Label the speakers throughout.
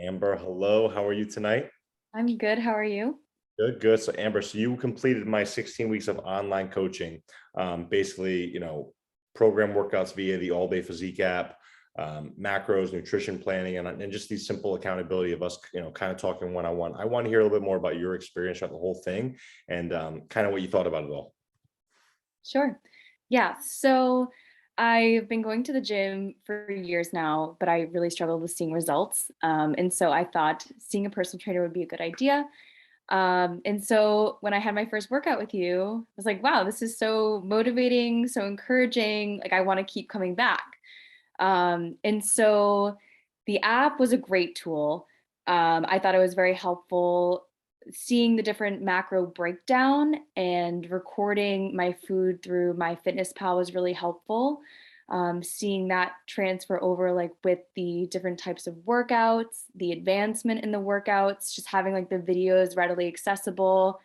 Speaker 1: Amber, hello. How are you tonight?
Speaker 2: I'm good. How are you?
Speaker 1: Good, good. So, Amber, so you completed my 16 weeks of online coaching. Basically, program workouts via the All Day Physique app, macros, nutrition planning, and just these simple accountability of us, kind of talking one on one. I want to hear a little bit more about your experience throughout the whole thing and kind of what you thought about it all.
Speaker 2: Sure. Yeah. So I've been going to the gym for years now, but I really struggled with seeing results. And so I thought seeing a personal trainer would be a good idea. And so when I had my first workout with you, I was like, wow, this is so motivating, so encouraging. Like, I want to keep coming back. And so the app was a great tool. I thought it was very helpful seeing the different macro breakdown and recording my food through MyFitnessPal was really helpful. Seeing that transfer over like with the different types of workouts, the advancement in the workouts, just having like the videos readily accessible,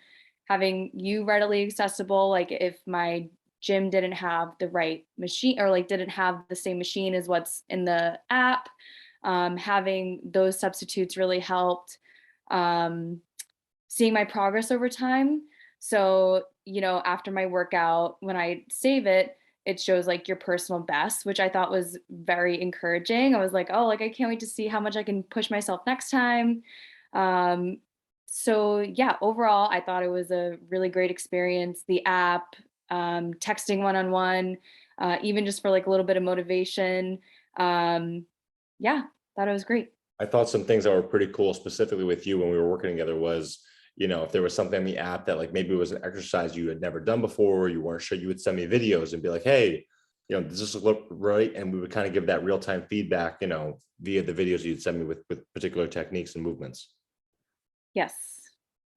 Speaker 2: having you readily accessible. Like if my gym didn't have the right machine or like didn't have the same machine as what's in the app, having those substitutes really helped. Um, Seeing my progress over time. So, after my workout, when I save it, it shows like your personal best, which I thought was very encouraging. I was like, oh, like I can't wait to see how much I can push myself next time. Um, so yeah, overall, I thought it was a really great experience. The app, texting one on one, even just for like a little bit of motivation. Um, yeah, thought it was great.
Speaker 1: I thought some things that were pretty cool, specifically with you when we were working together, was if there was something in the app that like maybe it was an exercise you had never done before, or you weren't sure, you would send me videos and be like, hey, does this look right? And we would kind of give that real time feedback, via the videos you'd send me with particular techniques and movements.
Speaker 2: Yes.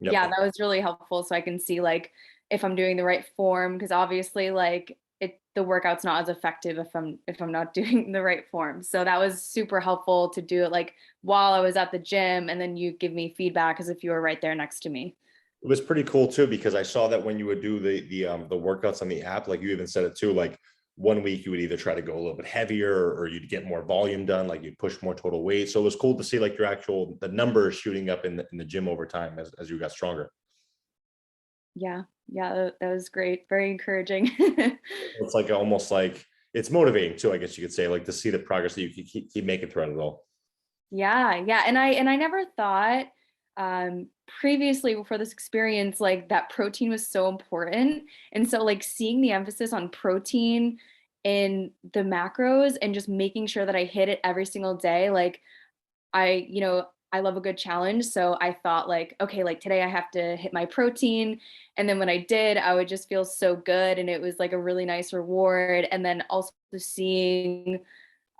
Speaker 1: Yep.
Speaker 2: Yeah, that was really helpful so I can see, like, if I'm doing the right form because obviously, like, the workout's not as effective if I'm not doing the right form. So that was super helpful to do it, like, while I was at the gym, and then you give me feedback as if you were right there next to me.
Speaker 1: It was pretty cool too, because I saw that when you would do the workouts on the app, like you even said it too, like one week you would either try to go a little bit heavier or you'd get more volume done, like you'd push more total weight. So it was cool to see like your actual the numbers shooting up in the gym over time as you got stronger.
Speaker 2: Yeah. Yeah, that was great. Very encouraging.
Speaker 1: It's like almost like it's motivating too, I guess you could say, like to see the progress that you keep making throughout it all.
Speaker 2: Yeah, yeah, and I never thought, previously before this experience, like, that protein was so important, and so, like, seeing the emphasis on protein in the macros and just making sure that I hit it every single day, like, I love a good challenge, so I thought, like, "Okay, like, today I have to hit my protein," and then when I did, I would just feel so good, and it was, like, a really nice reward, and then also seeing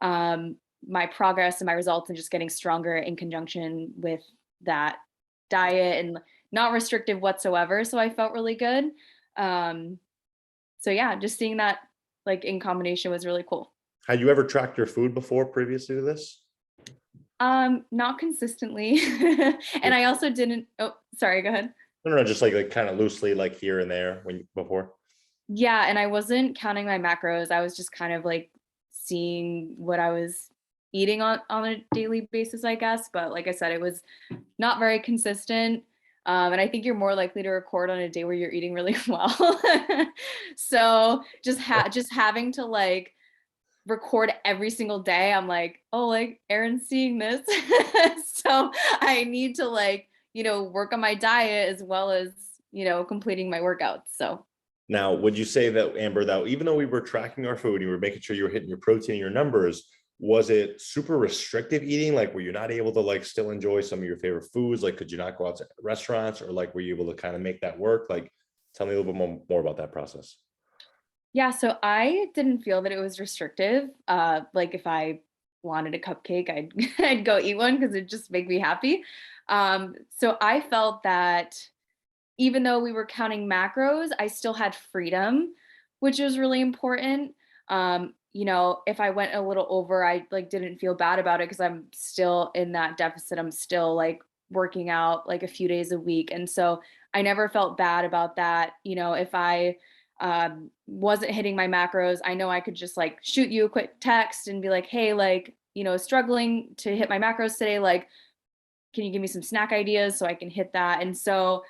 Speaker 2: um, my progress and my results and just getting stronger in conjunction with that diet and not restrictive whatsoever. So I felt really good. Um, so yeah, just seeing that like in combination was really cool.
Speaker 1: Had you ever tracked your food before previously to this?
Speaker 2: Not consistently. And I also didn't, oh, sorry, go ahead.
Speaker 1: No, no, no, just like kind of loosely, like here and there before.
Speaker 2: Yeah, and I wasn't counting my macros. I was just kind of like seeing what I was eating on a daily basis, I guess. But like I said, it was not very consistent. And I think you're more likely to record on a day where you're eating really well. So just having to like record every single day, I'm like, oh, like Erin's seeing this. So I need to like, work on my diet as well as, completing my workouts. So
Speaker 1: Now, would you say that, Amber, that even though we were tracking our food, you were making sure you were hitting your protein and your numbers, was it super restrictive eating? Like, were you not able to like still enjoy some of your favorite foods? Like, could you not go out to restaurants, or like, were you able to kind of make that work? Like, tell me a little bit more about that process.
Speaker 2: yeah, so I didn't feel that it was restrictive. Like if I wanted a cupcake, I'd I'd go eat one because it just make me happy. So I felt that even though we were counting macros, I still had freedom, which was really important. If I went a little over, I like didn't feel bad about it because I'm still in that deficit. I'm still like working out like a few days a week. And so I never felt bad about that. If I wasn't hitting my macros, I know I could just like shoot you a quick text and be like, hey, like, struggling to hit my macros today. Like, can you give me some snack ideas so I can hit that? And so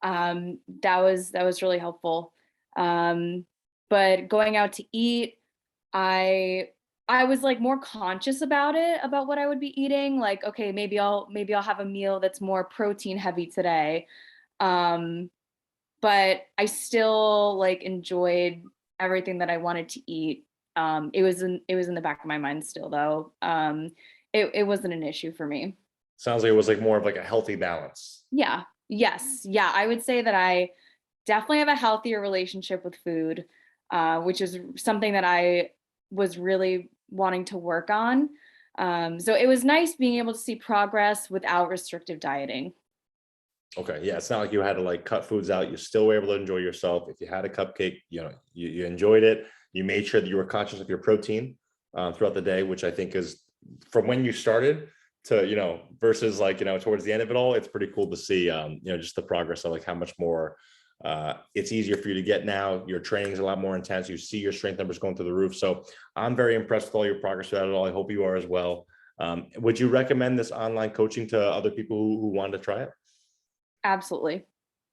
Speaker 2: that was really helpful. But going out to eat, I I was like more conscious about it, about what I would be eating. Like, okay, maybe I'll have a meal that's more protein heavy today. Um, but I still like enjoyed everything that I wanted to eat. It was in the back of my mind still though. It wasn't an issue for me.
Speaker 1: Sounds like it was like more of like a healthy balance.
Speaker 2: Yeah. Yes. Yeah. I would say that I definitely have a healthier relationship with food, which is something that I was really wanting to work on. So it was nice being able to see progress without restrictive dieting.
Speaker 1: Okay, yeah, it's not like you had to like cut foods out. You still were able to enjoy yourself. If you had a cupcake, you enjoyed it. You made sure that you were conscious of your protein throughout the day, which I think is from when you started to versus like towards the end of it all. It's pretty cool to see just the progress of like how much more it's easier for you to get now. Your training is a lot more intense. You see your strength numbers going through the roof. So I'm very impressed with all your progress throughout it all. I hope you are as well. Would you recommend this online coaching to other people who want to try it?
Speaker 2: Absolutely.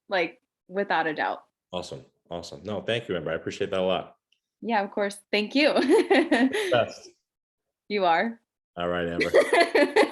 Speaker 2: Like without a doubt.
Speaker 1: Awesome. Awesome. No, thank you, Amber. I appreciate that a lot.
Speaker 2: Yeah, of course. Thank you.
Speaker 1: Best.
Speaker 2: You are.
Speaker 1: All right, Amber.